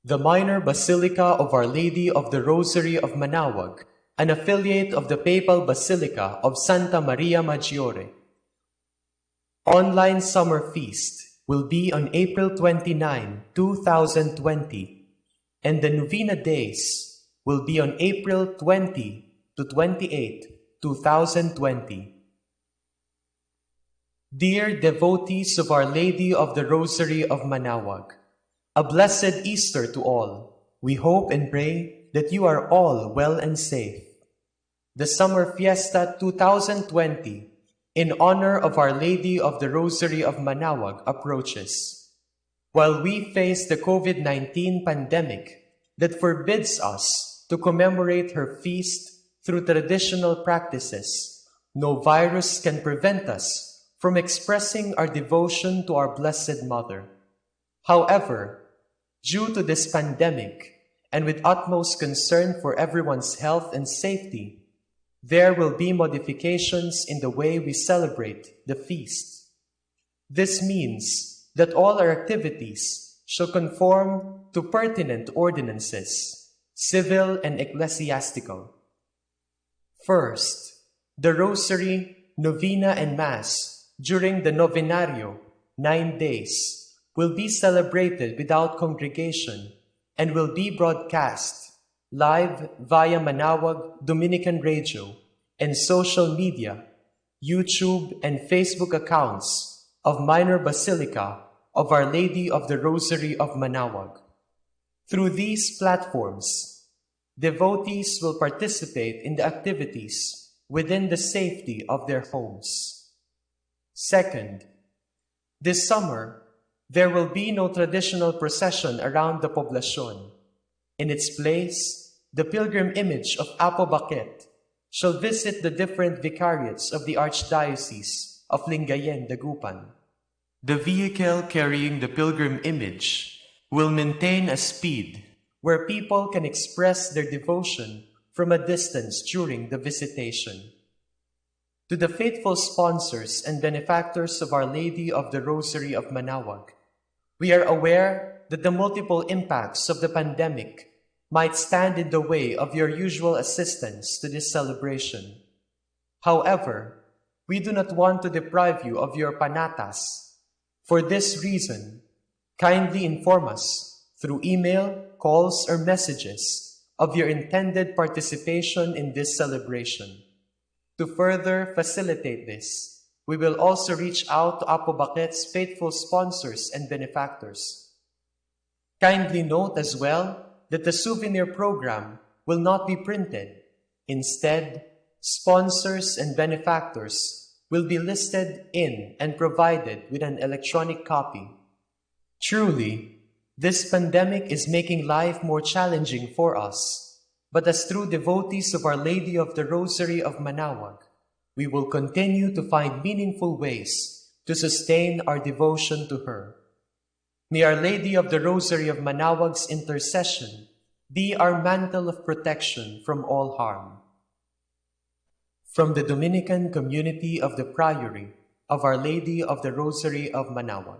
The Minor Basilica of Our Lady of the Rosary of Manaoag, an affiliate of the Papal Basilica of Santa Maria Maggiore. Online Summer Feast will be on April 29, 2020, and the Novena Days will be on April 20 to 28, 2020. Dear devotees of Our Lady of the Rosary of Manaoag, a blessed Easter to all. We hope and pray that you are all well and safe. The Summer Fiesta 2020 in honor of Our Lady of the Rosary of Manaoag approaches. While we face the COVID-19 pandemic that forbids us to commemorate her feast through traditional practices, no virus can prevent us from expressing our devotion to our Blessed Mother. However, due to this pandemic, and with utmost concern for everyone's health and safety, there will be modifications in the way we celebrate the feast. This means that all our activities shall conform to pertinent ordinances, civil and ecclesiastical. First, the Rosary, Novena, and Mass during the Novenario, 9 days, will be celebrated without congregation and will be broadcast live via Manaoag Dominican Radio and social media, YouTube and Facebook accounts of Minor Basilica of Our Lady of the Rosary of Manaoag. Through these platforms, devotees will participate in the activities within the safety of their homes. Second, this summer, there will be no traditional procession around the poblacion. In its place, the pilgrim image of Apo Baquet shall visit the different vicariates of the Archdiocese of Lingayen, Dagupan. The vehicle carrying the pilgrim image will maintain a speed where people can express their devotion from a distance during the visitation. To the faithful sponsors and benefactors of Our Lady of the Rosary of Manaoag, we are aware that the multiple impacts of the pandemic might stand in the way of your usual assistance to this celebration. However, we do not want to deprive you of your panatas. For this reason, kindly inform us through email, calls, or messages of your intended participation in this celebration. To further facilitate this, we will also reach out to Apo Baquet's faithful sponsors and benefactors. Kindly note as well that the souvenir program will not be printed. Instead, sponsors and benefactors will be listed in and provided with an electronic copy. Truly, this pandemic is making life more challenging for us. But as true devotees of Our Lady of the Rosary of Manaoag, we will continue to find meaningful ways to sustain our devotion to her. May Our Lady of the Rosary of Manaoag's intercession be our mantle of protection from all harm. From the Dominican community of the Priory of Our Lady of the Rosary of Manaoag.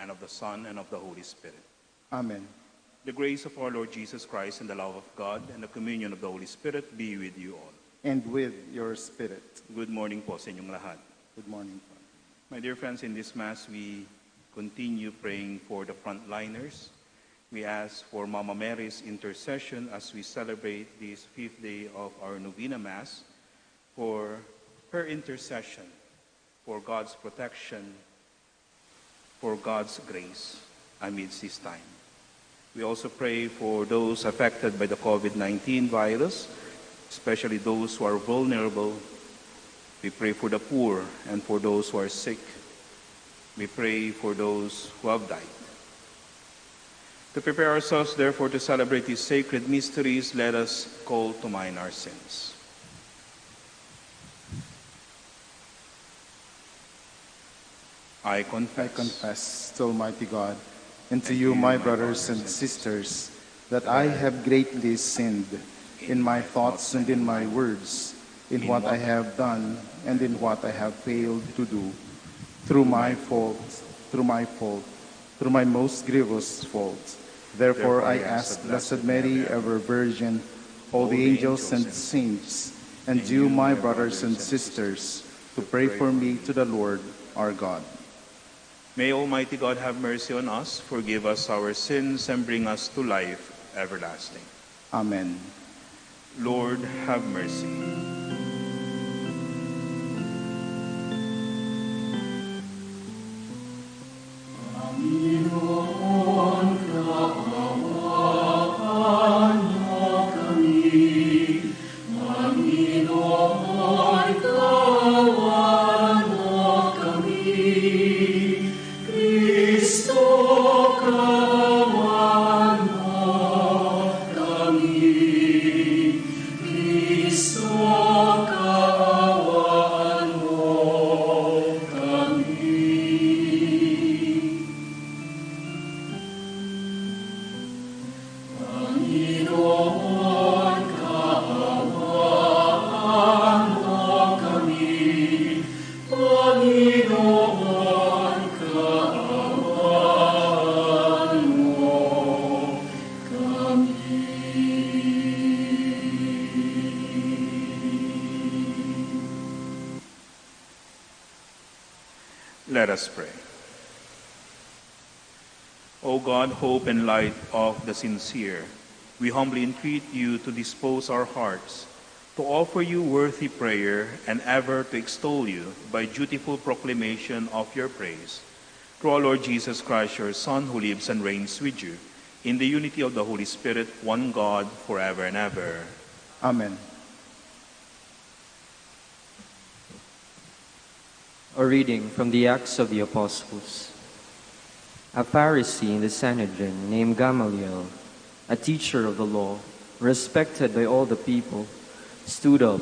and of the Son, and of the Holy Spirit. Amen. The grace of our Lord Jesus Christ and the love of God and the communion of the Holy Spirit be with you all. And with your spirit. Good morning po sa inyong lahat. Good morning. My dear friends, in this Mass, we continue praying for the frontliners. We ask for Mama Mary's intercession as we celebrate this 5th day of our Novena Mass, for her intercession, for God's protection, for God's grace amidst this time. We also pray for those affected by the COVID-19 virus, especially those who are vulnerable. We pray for the poor and for those who are sick. We pray for those who have died. To prepare ourselves, therefore, to celebrate these sacred mysteries, let us call to mind our sins. I confess to Almighty God and to you, my brothers and sisters, that I have greatly sinned in my thoughts and in my words, in what I have done and in what I have failed to do, through my most grievous fault. Therefore I ask Blessed Mary, ever Virgin, all the angels and saints, and you, my brothers and sisters, to pray for me to the Lord our God. May Almighty God have mercy on us, forgive us our sins, and bring us to life everlasting. Amen. Lord, have mercy. Let us pray. O God, hope and light of the sincere, we humbly entreat you to dispose our hearts to offer you worthy prayer and ever to extol you by dutiful proclamation of your praise. Through our Lord Jesus Christ, your Son, who lives and reigns with you, in the unity of the Holy Spirit, one God, forever and ever. Amen. A reading from the Acts of the Apostles. A Pharisee in the Sanhedrin named Gamaliel, a teacher of the law, respected by all the people, stood up,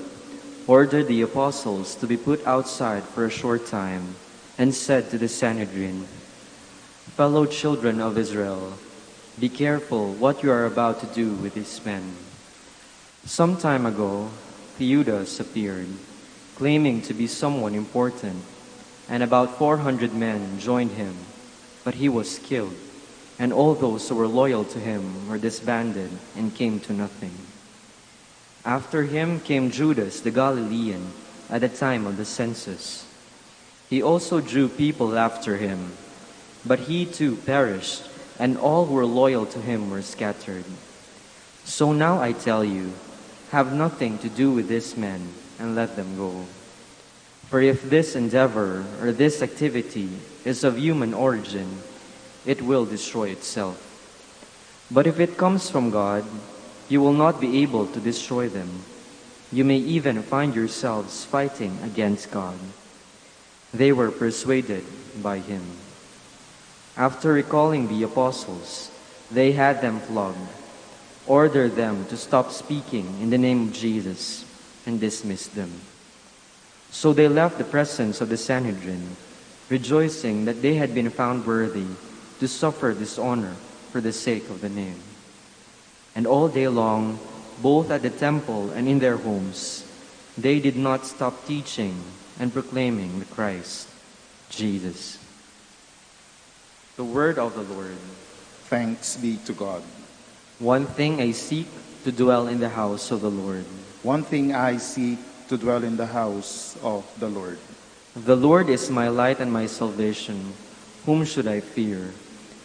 ordered the apostles to be put outside for a short time, and said to the Sanhedrin, "Fellow children of Israel, be careful what you are about to do with these men. Some time ago, Theudas appeared, claiming to be someone important, and about 400 men joined him, but he was killed, and all those who were loyal to him were disbanded and came to nothing. After him came Judas the Galilean at the time of the census. He also drew people after him, but he too perished, and all who were loyal to him were scattered. So now I tell you, have nothing to do with these men, and let them go. For if this endeavor or this activity is of human origin, it will destroy itself. But if it comes from God, you will not be able to destroy them. You may even find yourselves fighting against God." They were persuaded by him. After recalling the apostles, they had them flogged, ordered them to stop speaking in the name of Jesus, and dismissed them. So they left the presence of the Sanhedrin, rejoicing that they had been found worthy to suffer dishonor for the sake of the name. And all day long, both at the temple and in their homes, they did not stop teaching and proclaiming the Christ, Jesus. The word of the Lord. Thanks be to God. One thing I seek, to dwell in the house of the Lord. One thing I seek, to dwell in the house of the Lord. The Lord is my light and my salvation. Whom should I fear?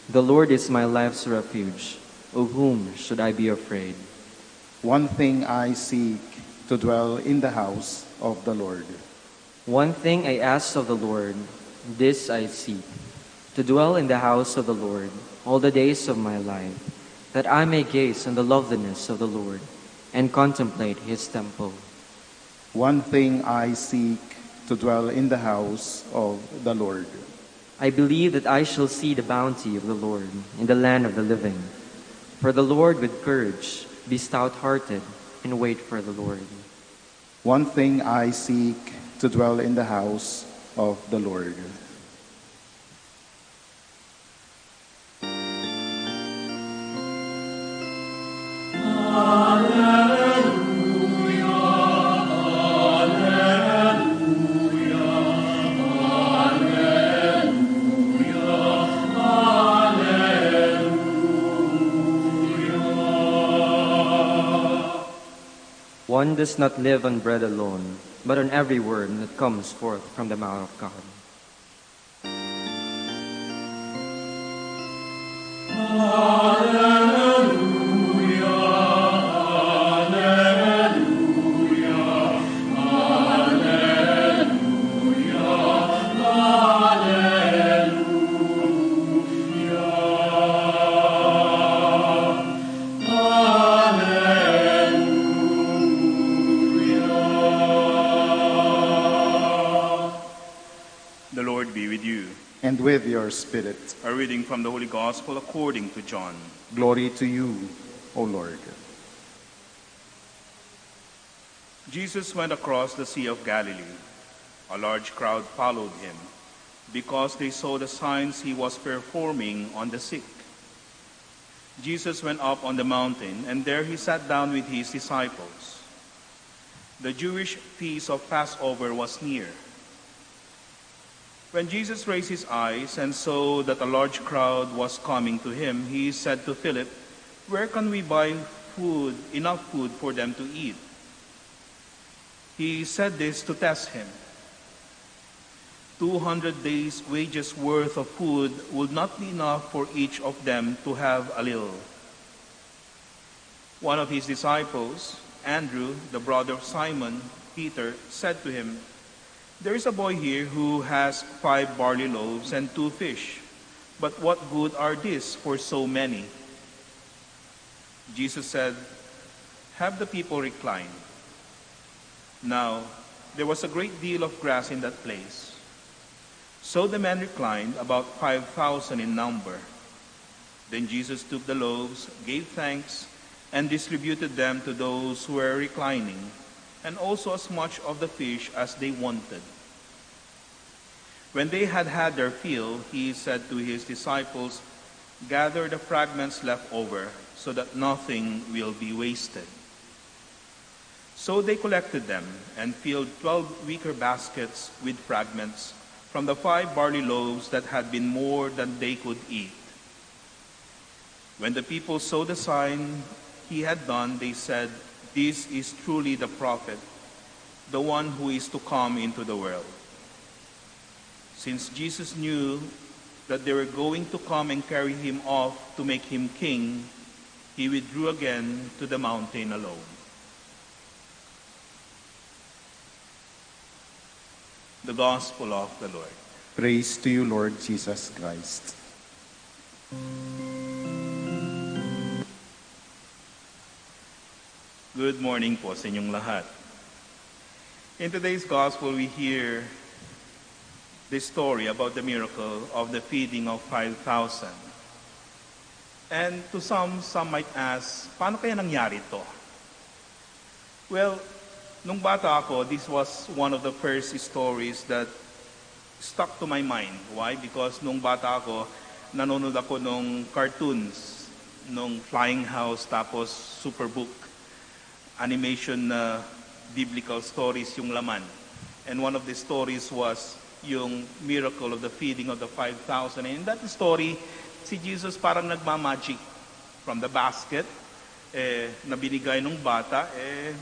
The Lord is my life's refuge. Of whom should I be afraid? One thing I seek, to dwell in the house of the Lord. One thing I ask of the Lord, this I seek, to dwell in the house of the Lord all the days of my life, that I may gaze on the loveliness of the Lord and contemplate his temple. One thing I seek, to dwell in the house of the Lord. I believe that I shall see the bounty of the Lord in the land of the living. For the Lord with courage, be stout-hearted, and wait for the Lord. One thing I seek, to dwell in the house of the Lord. One does not live on bread alone, but on every word that comes forth from the mouth of God. The Lord be with you. And with your spirit. A reading from the Holy Gospel according to John. Glory to you, O Lord. Jesus went across the Sea of Galilee. A large crowd followed him, because they saw the signs he was performing on the sick. Jesus went up on the mountain, and there he sat down with his disciples. The Jewish feast of Passover was near. When Jesus raised his eyes and saw that a large crowd was coming to him, he said to Philip, "Where can we buy enough food for them to eat?" He said this to test him. 200 days' wages worth of food would not be enough for each of them to have a little. One of his disciples, Andrew, the brother of Simon Peter, said to him, "There is a boy here who has 5 barley loaves and 2 fish, but what good are these for so many?" Jesus said, "Have the people recline." Now, there was a great deal of grass in that place. So the men reclined, about 5,000 in number. Then Jesus took the loaves, gave thanks, and distributed them to those who were reclining, and also as much of the fish as they wanted. When they had had their fill, he said to his disciples, "Gather the fragments left over, so that nothing will be wasted." So they collected them and filled 12 wicker baskets with fragments from the 5 barley loaves that had been more than they could eat. When the people saw the sign he had done, they said, "This is truly the prophet, the one who is to come into the world." Since Jesus knew that they were going to come and carry him off to make him king, he withdrew again to the mountain alone. The Gospel of the Lord. Praise to you, Lord Jesus Christ. Good morning po sa inyong lahat. In today's Gospel, we hear the story about the miracle of the feeding of 5,000. And to some might ask, paano kaya nangyari ito? Well, nung bata ako, this was one of the first stories that stuck to my mind. Why? Because nung bata ako, nanonood ako nung cartoons, nung Flying House, tapos Superbook, animation na biblical stories yung laman. And one of the stories was yung miracle of the feeding of the 5,000. And in that story, si Jesus parang nagmamagic from the basket na binigay ng bata,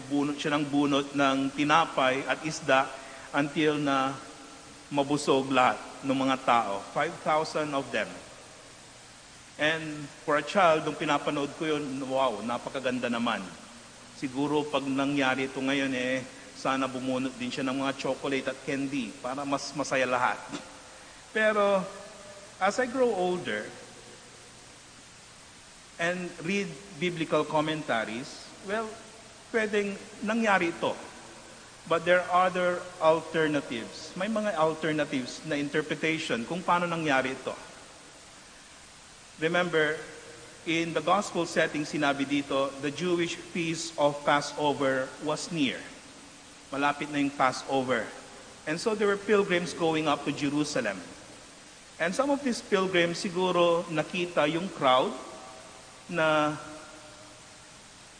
bunot siya ng bunot ng tinapay at isda until na mabusog lahat ng mga tao. 5,000 of them. And for a child, nung pinapanood ko yun, wow, napakaganda naman. Siguro pag nangyari ito ngayon, sana bumunot din siya ng mga chocolate at candy para mas masaya lahat. Pero as I grow older and read biblical commentaries, well, pwedeng nangyari ito. But there are other alternatives. May mga alternatives na interpretation kung paano nangyari ito. Remember, in the gospel setting, sinabi dito, the Jewish feast of Passover was near. Malapit na yung Passover. And so there were pilgrims going up to Jerusalem. And some of these pilgrims siguro nakita yung crowd na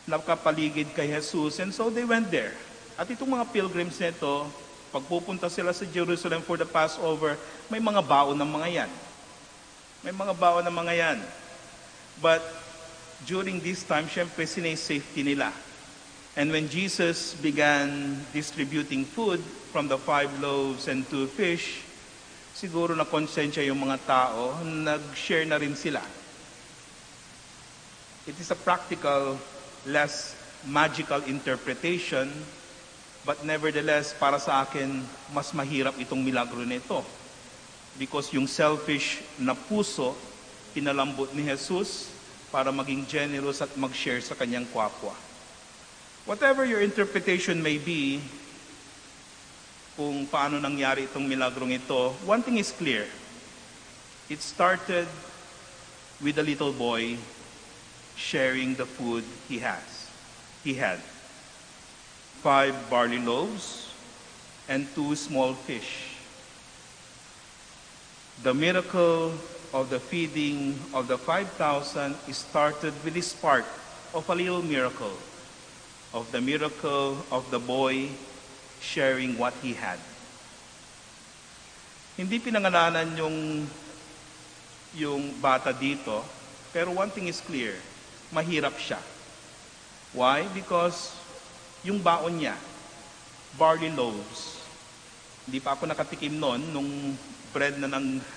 nakapaligid kay Jesus. And so they went there. At itong mga pilgrims nito, pagpupunta sila sa Jerusalem for the Passover, may mga baon ng mga yan. May mga baon ng mga yan. But during this time, syempre safety nila. And when Jesus began distributing food from the 5 loaves and 2 fish, siguro na konsensya yung mga tao, nag-share na rin sila. It is a practical, less magical interpretation, but nevertheless, para sa akin, mas mahirap itong milagro nito. Because yung selfish na puso, pinalambot ni Jesus para maging generous at mag-share sa kanyang kapwa. Whatever your interpretation may be, kung paano nangyari itong milagrong ito, one thing is clear. It started with a little boy sharing the food he had. 5 barley loaves and 2 small fish. The miracle of the feeding of the 5,000 started with this part of a little miracle, of the miracle of the boy sharing what he had. Hindi pinangalanan yung bata dito, pero one thing is clear, mahirap siya. Why? Because yung baon niya, barley loaves. Hindi pa ako nakatikim noon nung bread na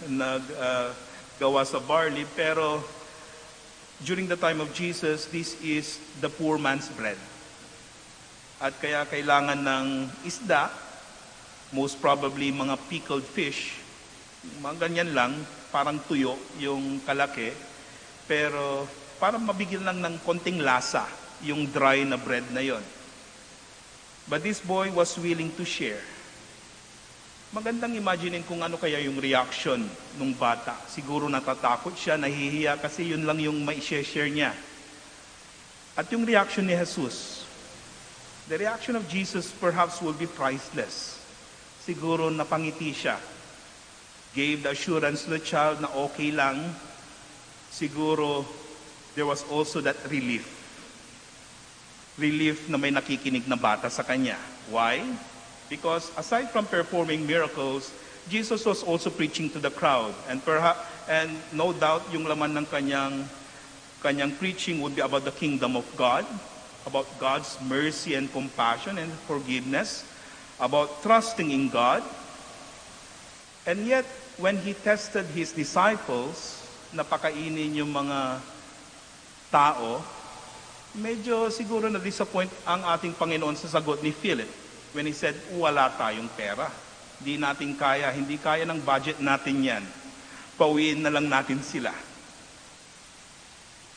naggawa sa barley, pero during the time of Jesus, this is the poor man's bread. At kaya kailangan ng isda, most probably mga pickled fish, mga ganyan lang, parang tuyo yung kalaki, pero parang mabigyan lang ng konting lasa yung dry na bread na yon. But this boy was willing to share. Magandang imaginin kung ano kaya yung reaction ng bata. Siguro natatakot siya, nahihiya kasi yun lang yung mai-share niya. At yung reaction ni Jesus, the reaction of Jesus perhaps will be priceless. Siguro napangiti siya. Gave the assurance to the child na okay lang. Siguro there was also that relief. Relief na may nakikinig na bata sa kanya. Why? Because aside from performing miracles, Jesus was also preaching to the crowd. And no doubt yung laman ng kanyang preaching would be about the kingdom of God, about God's mercy and compassion and forgiveness, about trusting in God. And yet, when he tested his disciples, napakainin yung mga tao, medyo siguro na-disappoint ang ating Panginoon sa sagot ni Philip. When he said, wala tayong pera. Hindi natin kaya, hindi kaya ng budget natin yan. Pauwiin na lang natin sila.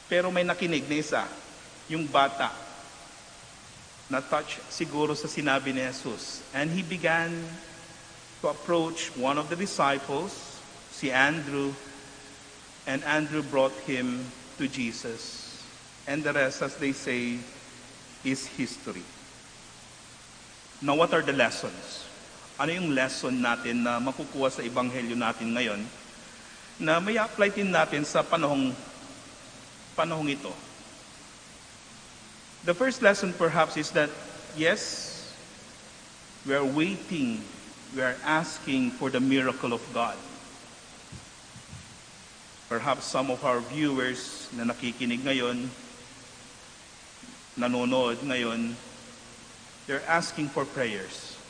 Pero may nakinig na isa, yung bata, na-touch siguro sa sinabi ni Jesus. And he began to approach one of the disciples, si Andrew, and Andrew brought him to Jesus. And the rest, as they say, is history. Now, what are the lessons? Ano yung lesson natin na makukuha sa ebanghelyo natin ngayon na may apply din natin sa panahong ito? The first lesson perhaps is that, yes, we are waiting we are asking for the miracle of God. Perhaps some of our viewers na nakikinig ngayon, nanonood ngayon, they're asking for prayers.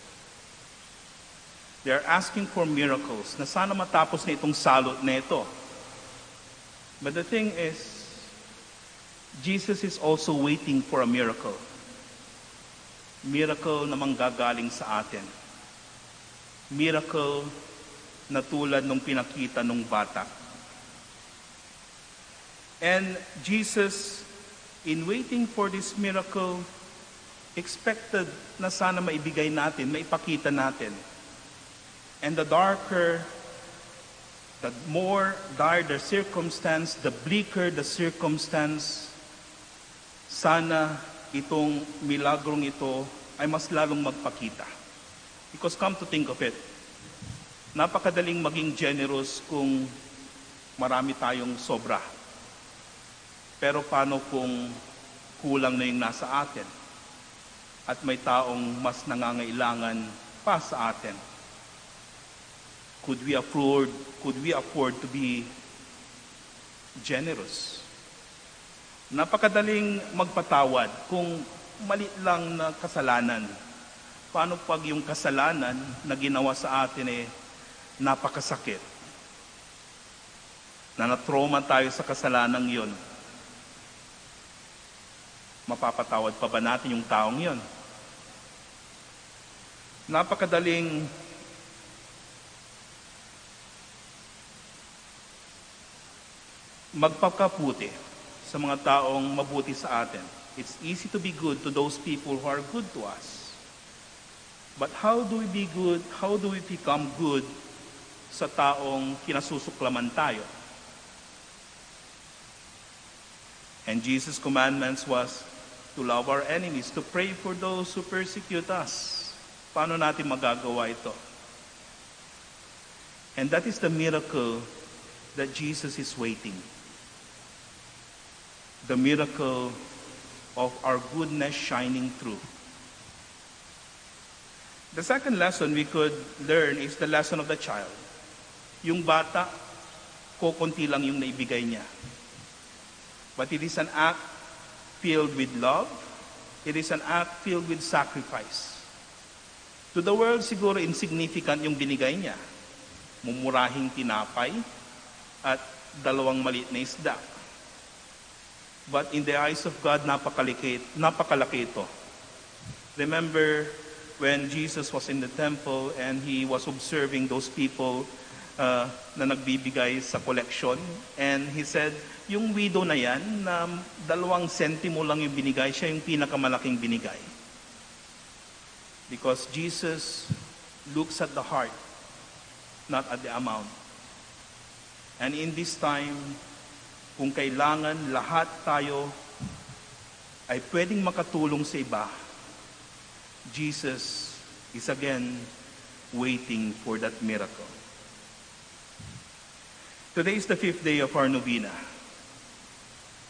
They're asking for miracles na sana matapos na itong salot na ito. But the thing is, Jesus is also waiting for a miracle. Miracle na manggagaling sa atin. Miracle na tulad nung pinakita nung bata. And Jesus, in waiting for this miracle, expected na sana maibigay natin, maipakita natin. And the more dire the circumstance, the bleaker the circumstance, sana itong milagrong ito ay mas lalong magpakita. Because come to think of it, napakadaling maging generous kung marami tayong sobra. Pero paano kung kulang na yung nasa atin at may taong mas nangangailangan pa sa atin? Could we afford to be generous? Napakadaling magpatawad kung mali lang na kasalanan. Paano pag yung kasalanan na ginawa sa atin napakasakit? Na na-trauma tayo sa kasalanang yon. Mapapatawad pa ba natin yung taong yon? Napakadaling magpakaputi sa mga taong mabuti sa atin. It's easy to be good to those people who are good to us. But how do we be good? How do we become good sa taong kinasusuklaman tayo? And Jesus' commandments was to love our enemies, to pray for those who persecute us. Paano natin magagawa ito? And that is the miracle that Jesus is waiting. The miracle of our goodness shining through. The second lesson we could learn is the lesson of the child. Yung bata, kukunti lang yung naibigay niya. But it is an act filled with love. It is an act filled with sacrifice. To the world, siguro insignificant yung binigay niya. Mumurahing tinapay at 2 maliit na isda. But in the eyes of God, napakalaki ito. Remember when Jesus was in the temple and he was observing those people na nagbibigay sa collection, and he said, yung widow na yan, na 2 sentimo lang yung binigay, siya yung pinakamalaking binigay. Because Jesus looks at the heart, not at the amount. And in this time, kung kailangan lahat tayo ay pwedeng makatulong sa iba, Jesus is again waiting for that miracle. Today is the 5th day of our novena.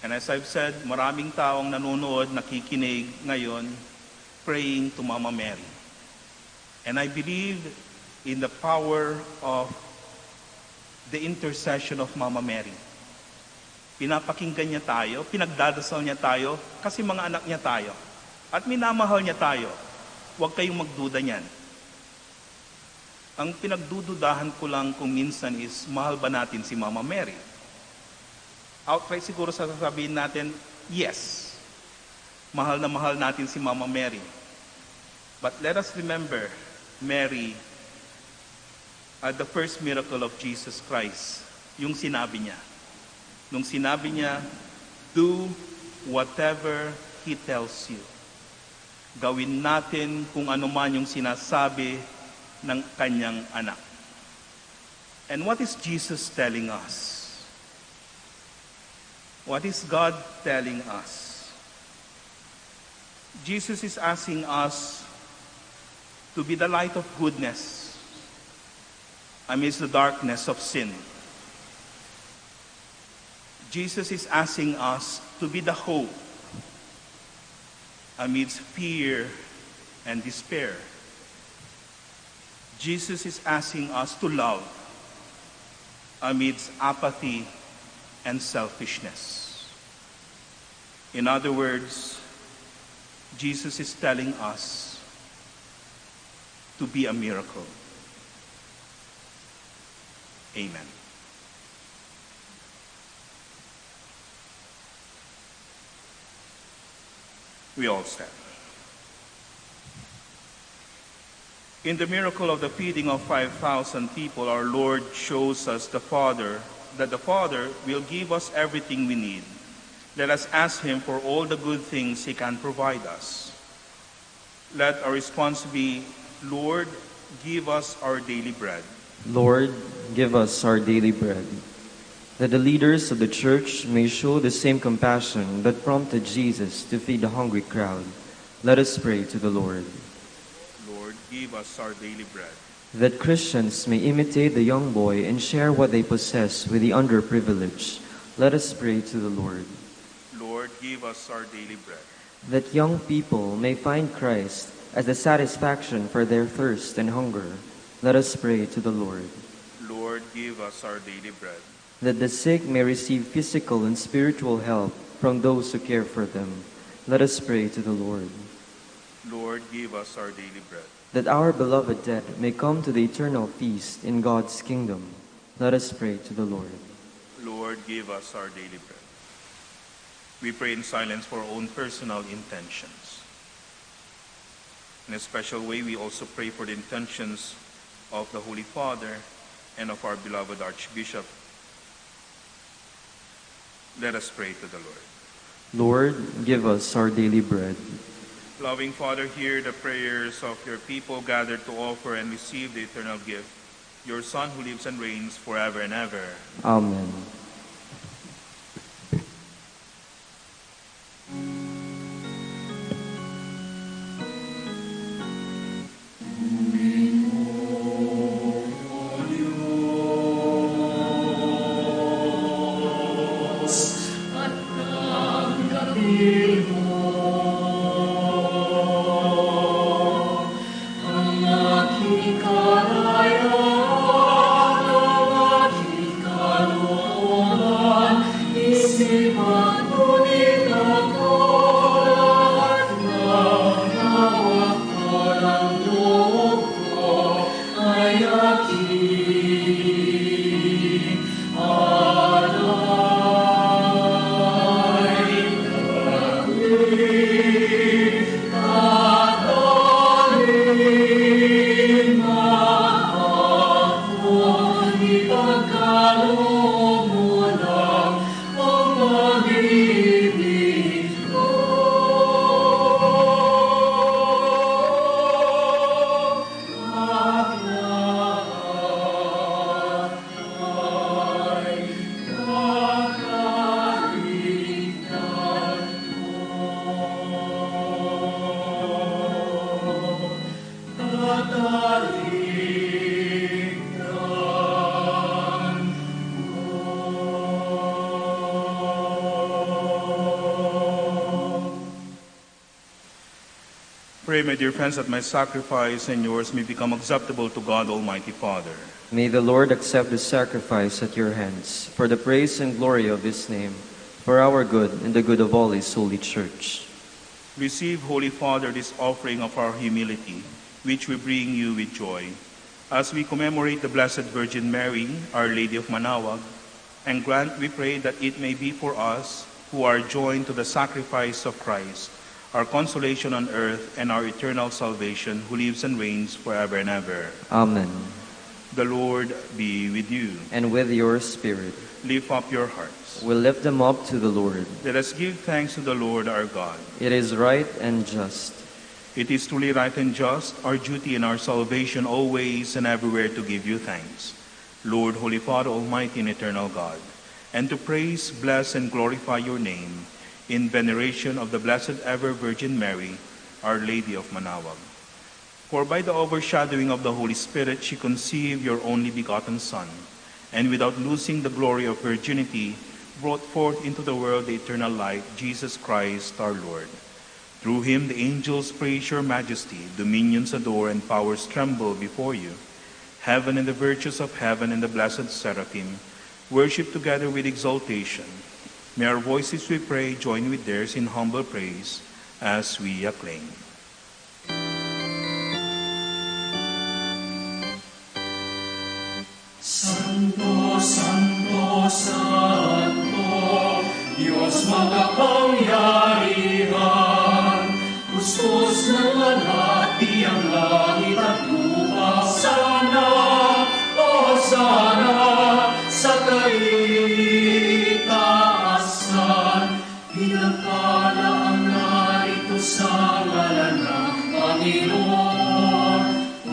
And as I've said, maraming taong nanonood, nakikinig ngayon, praying to Mama Mary. And I believe in the power of the intercession of Mama Mary. Pinapakinggan niya tayo, pinagdadasal niya tayo, kasi mga anak niya tayo. At minamahal niya tayo. Huwag kayong magduda niyan. Ang pinagdududahan ko lang kung minsan is, mahal ba natin si Mama Mary? Outright siguro sasabihin natin, yes. Mahal na mahal natin si Mama Mary. But let us remember, Mary, the first miracle of Jesus Christ, yung sinabi niya. Nung sinabi niya, do whatever He tells you. Gawin natin kung ano man yung sinasabi ng kanyang anak. And what is Jesus telling us? What is God telling us? Jesus is asking us to be the light of goodness amidst the darkness of sin. Jesus is asking us to be the hope amidst fear and despair. Jesus is asking us to love amidst apathy and selfishness. In other words, Jesus is telling us to be a miracle. Amen. We all stand. In the miracle of the feeding of 5,000 people, our Lord shows us that the Father will give us everything we need. Let us ask Him for all the good things He can provide us. Let our response be, Lord, give us our daily bread. Lord, give us our daily bread. That the leaders of the church may show the same compassion that prompted Jesus to feed the hungry crowd. Let us pray to the Lord. Lord, give us our daily bread. That Christians may imitate the young boy and share what they possess with the underprivileged. Let us pray to the Lord. Lord, give us our daily bread. That young people may find Christ as the satisfaction for their thirst and hunger. Let us pray to the Lord. Lord, give us our daily bread. That the sick may receive physical and spiritual help from those who care for them. Let us pray to the Lord. Lord, give us our daily bread. That our beloved dead may come to the eternal feast in God's kingdom. Let us pray to the Lord. Lord, give us our daily bread. We pray in silence for our own personal intentions. In a special way, we also pray for the intentions of the Holy Father and of our beloved Archbishop. Let us pray to the Lord. Lord, give us our daily bread. Loving Father, hear the prayers of your people gathered to offer and receive the eternal gift, your Son who lives and reigns forever and ever. Amen. Pray, my dear friends, that my sacrifice and yours may become acceptable to God Almighty Father. May the Lord accept the sacrifice at your hands for the praise and glory of His name, for our good and the good of all His holy church. Receive, Holy Father, this offering of our humility, which we bring you with joy, as we commemorate the Blessed Virgin Mary, Our Lady of Manaoag, and grant, we pray, that it may be for us who are joined to the sacrifice of Christ, our consolation on earth and our eternal salvation, who lives and reigns forever and ever. Amen. The Lord be with you. And with your spirit. Lift up your hearts. We lift them up to the Lord. Let us give thanks to the Lord our God. It is right and just. It is truly right and just, our duty and our salvation, always and everywhere to give you thanks, Lord, Holy Father, Almighty and eternal God, and to praise, bless, and glorify your name in veneration of the Blessed Ever Virgin Mary, Our Lady of Manaoag. For by the overshadowing of the Holy Spirit, she conceived your only begotten Son, and without losing the glory of virginity, brought forth into the world the eternal light, Jesus Christ our Lord. Through him the angels praise your majesty, dominions adore, and powers tremble before you. Heaven and the virtues of heaven and the blessed seraphim worship together with exaltation. May our voices, we pray, join with theirs in humble praise as we acclaim. Santo, Santo, Santo, Diyos makapangyarihan, kuskus ng alati ang langit at lupa. Sana, o sana, sa kaitaasan, pinagpala ang narito sa ngalan ng Panginoon.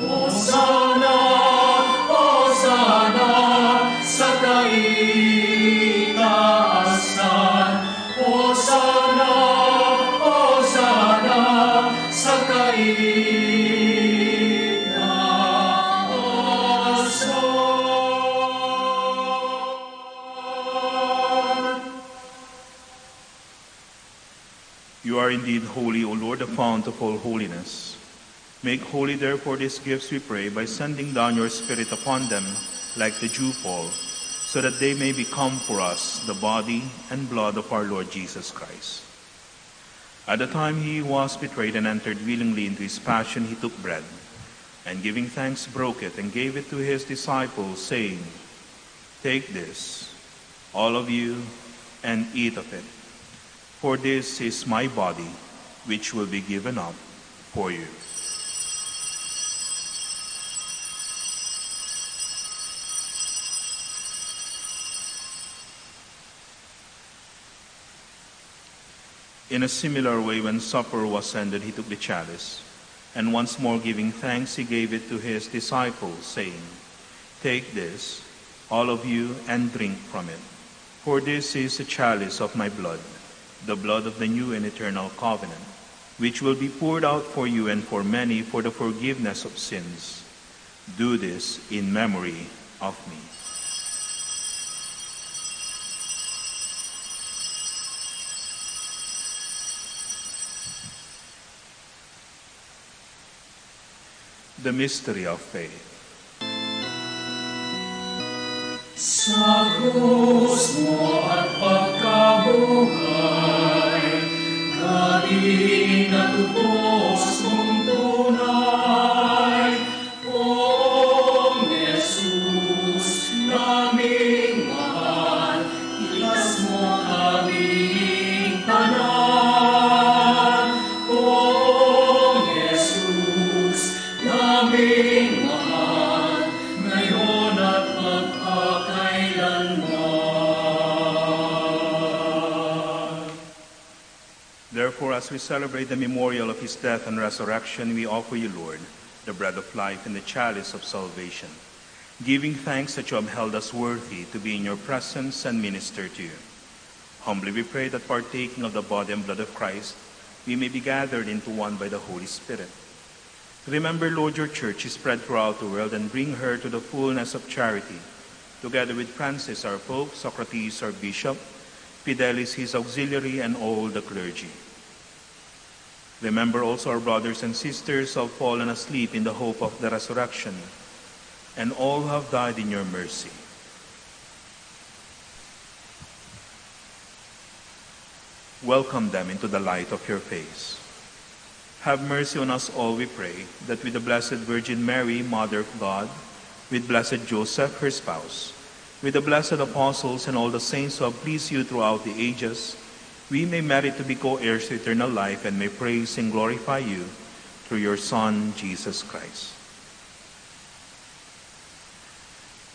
O sana, sa kaitaasan, Hosanna, Hosanna, sa kaitaasan. You are indeed holy, O Lord, the fount of all holiness. Make holy, therefore, these gifts, we pray, by sending down your Spirit upon them, like the dewfall, so that they may become for us the body and blood of our Lord Jesus Christ. At the time he was betrayed and entered willingly into his passion, he took bread, and giving thanks, broke it, and gave it to his disciples, saying, "Take this, all of you, and eat of it, for this is my body, which will be given up for you." In a similar way, when supper was ended, he took the chalice, and once more giving thanks, he gave it to his disciples, saying, "Take this, all of you, and drink from it. For this is the chalice of my blood, the blood of the new and eternal covenant, which will be poured out for you and for many for the forgiveness of sins. Do this in memory of me." The mystery of faith. Sa krus mo at pagkabuhay, kating natubos mong tunay, Poong Jesus, naming mahal, ilas mo kaming tanan. Poong Jesus, naming mahal, ngayon at magpakailanman. Therefore, as we celebrate the memorial of his death and resurrection, we offer you, Lord, the bread of life and the chalice of salvation, giving thanks that you have held us worthy to be in your presence and minister to you. Humbly we pray that partaking of the body and blood of Christ, we may be gathered into one by the Holy Spirit. Remember, Lord, your church is spread throughout the world, and bring her to the fullness of charity, together with Francis, our Pope, Socrates, our Bishop, Fidelis, his auxiliary, and all the clergy. Remember also our brothers and sisters who have fallen asleep in the hope of the resurrection, and all who have died in your mercy. Welcome them into the light of your face. Have mercy on us all, we pray, that with the Blessed Virgin Mary, Mother of God, with Blessed Joseph, her spouse, with the blessed apostles and all the saints who have pleased you throughout the ages, we may merit to be co-heirs to eternal life and may praise and glorify you through your Son, Jesus Christ.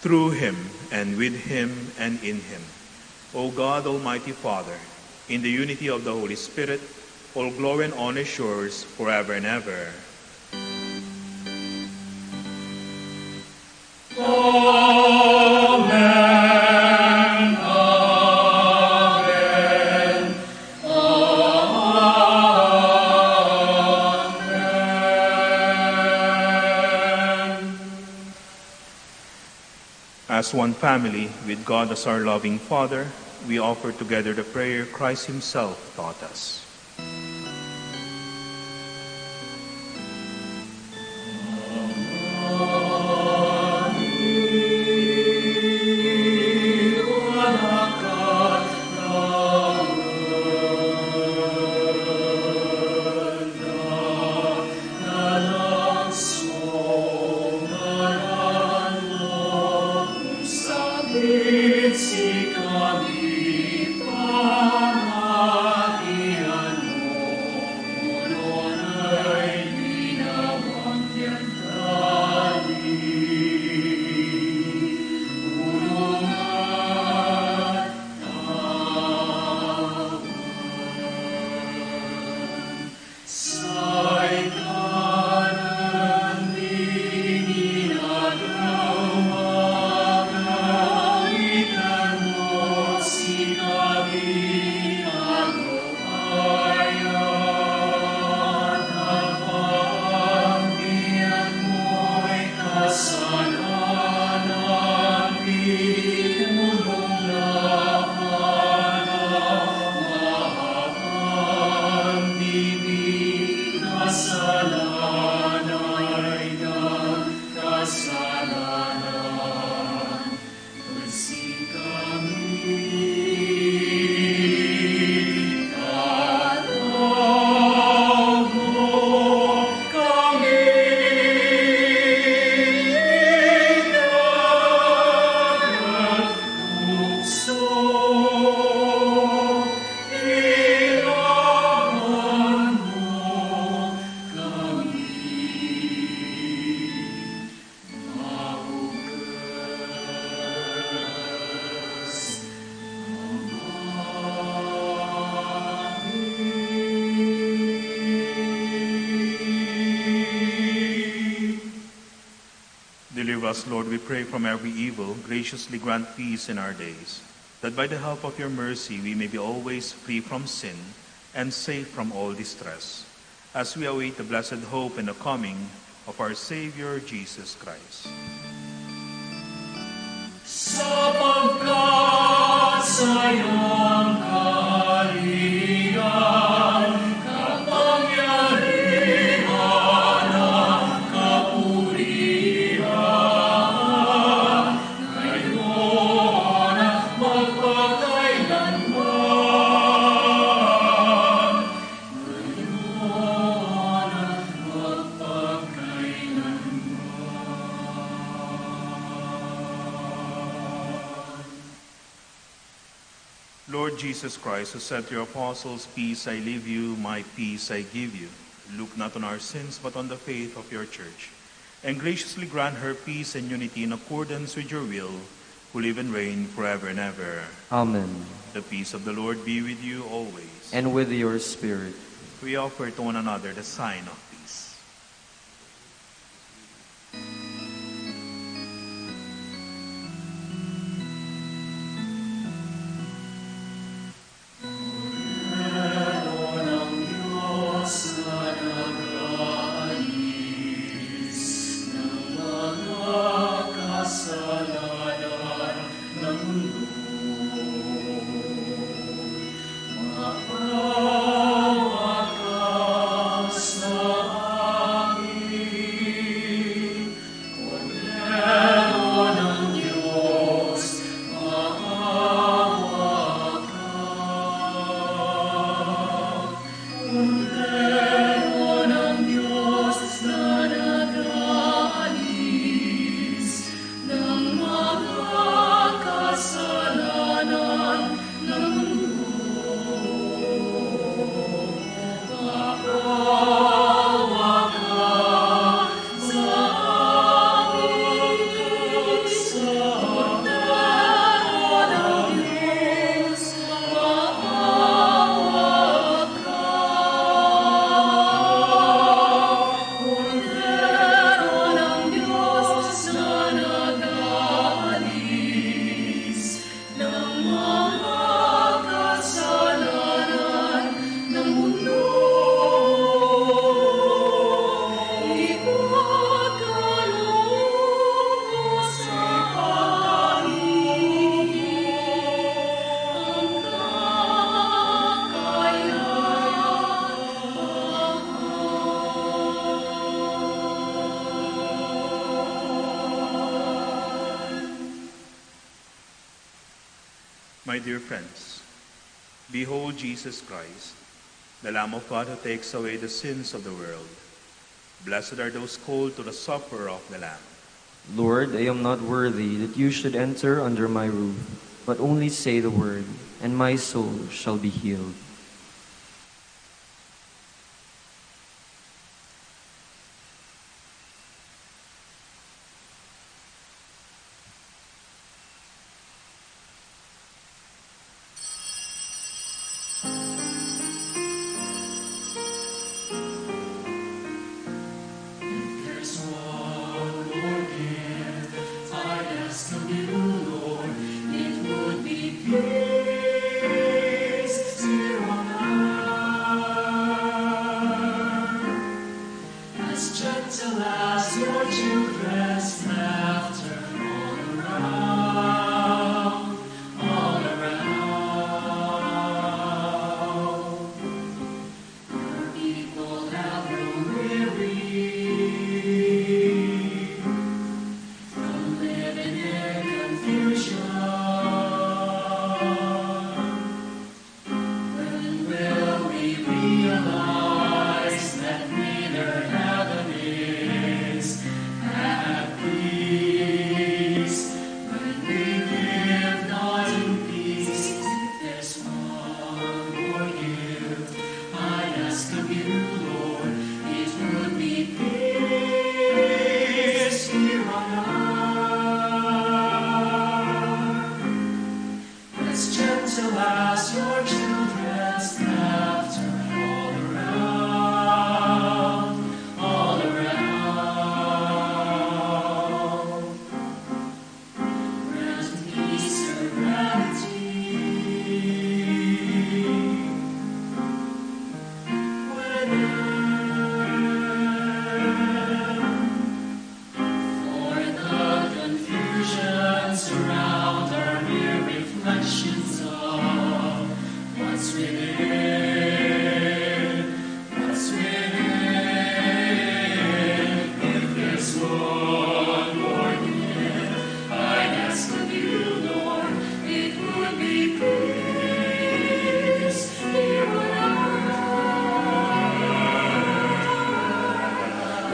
Through him, and with him, and in him, O God, Almighty Father, in the unity of the Holy Spirit, all glory and honor is yours forever and ever. Amen. Amen. Amen. As one family, with God as our loving Father, we offer together the prayer Christ himself taught us. Deliver us, Lord, we pray, from every evil. Graciously grant peace in our days, that by the help of your mercy we may be always free from sin and safe from all distress, as we await the blessed hope and the coming of our Savior, Jesus Christ. Sapagkat sa iyong kaharian, kapangyarihan at kapurihan, ngayon at magpakailanman. Ngayon at magpakailanman. Lord Jesus Christ, who said to your apostles, "Peace I leave you, my peace I give you," look not on our sins, but on the faith of your church, and graciously grant her peace and unity in accordance with your will, who live and reign forever and ever. Amen. The peace of the Lord be with you always. And with your spirit. We offer to one another the sign of peace. My dear friends, behold Jesus Christ, the Lamb of God who takes away the sins of the world. Blessed are those called to the supper of the Lamb. Lord, I am not worthy that you should enter under my roof, but only say the word, and my soul shall be healed. There's one more gift I ask of you, Lord. It would be peace here on earth, as gentle as your children's laughter all around, all around. Your people have grown weary from living in confusion. When will we realize that greener heaven is at peace?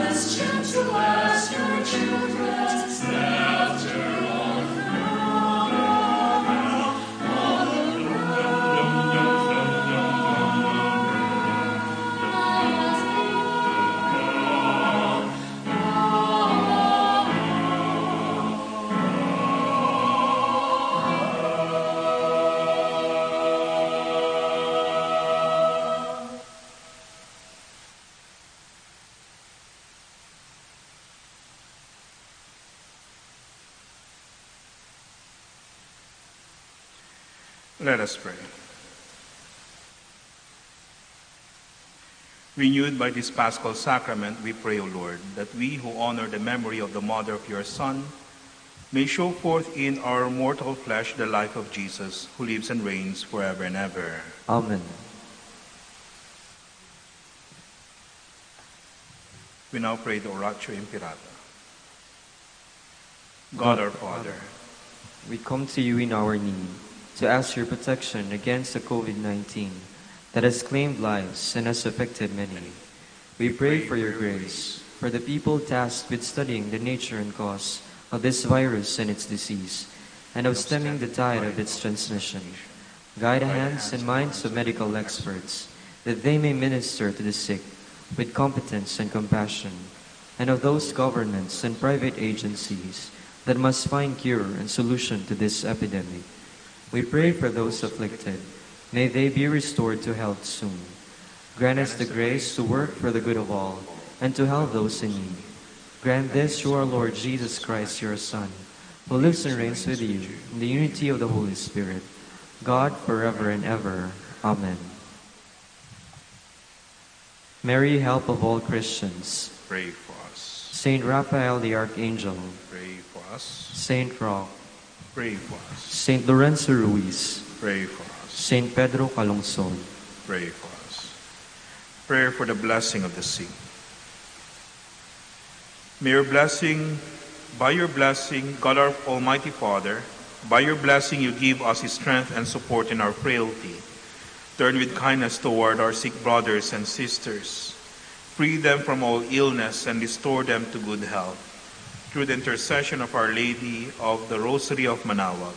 as gentle as your children's laughter on Let us pray. Renewed by this Paschal Sacrament, we pray, O Lord, that we who honor the memory of the mother of your Son may show forth in our mortal flesh the life of Jesus, who lives and reigns forever and ever. Amen. We now pray the Oratio Imperata. God our Father, we come to you in our need to ask your protection against the COVID-19 that has claimed lives and has affected many. We pray for your grace for the people tasked with studying the nature and cause of this virus and its disease, and of stemming the tide of its transmission. Guide the hands and minds of medical experts, that they may minister to the sick with competence and compassion, and of those governments and private agencies that must find cure and solution to this epidemic. We pray for those afflicted. May they be restored to health soon. Grant us the grace to work for the good of all, and to help those in need. Grant this through our Lord Jesus Christ, your Son, who lives and reigns with you in the unity of the Holy Spirit, God forever and ever. Amen. Mary, help of all Christians. pray for us. Saint Raphael the Archangel. Pray for us. Saint Roque. Pray for us. Saint Lorenzo Ruiz. Pray for us. Saint Pedro Calungsod. Pray for us. Prayer for the blessing of the sick. May your blessing, by your blessing, God our Almighty Father, by your blessing you give us strength and support in our frailty. Turn with kindness toward our sick brothers and sisters. Free them from all illness and restore them to good health. Through the intercession of Our Lady of the Rosary of Manaoag,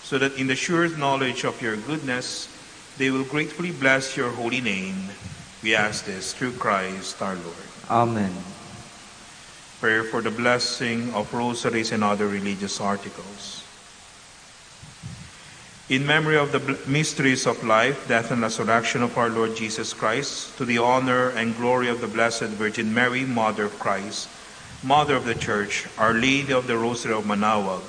so that in the sure knowledge of your goodness, they will gratefully bless your holy name. We ask this through Christ our Lord. Amen. Prayer for the blessing of rosaries and other religious articles. In memory of the mysteries of life, death, and resurrection of our Lord Jesus Christ, to the honor and glory of the Blessed Virgin Mary, Mother of Christ, Mother of the Church, Our Lady of the Rosary of Manaoag,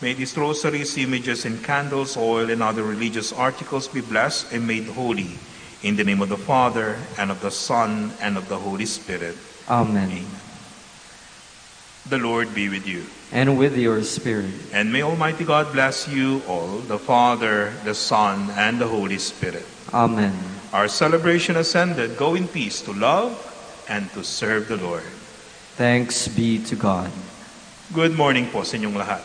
may these rosaries, images, and candles, oil, and other religious articles be blessed and made holy. In the name of the Father, and of the Son, and of the Holy Spirit. Amen. Amen. The Lord be with you. And with your spirit. And may Almighty God bless you all, the Father, the Son, and the Holy Spirit. Amen. Our celebration has ended. Go in peace to love and to serve the Lord. Thanks be to God. Good morning po sa inyong lahat.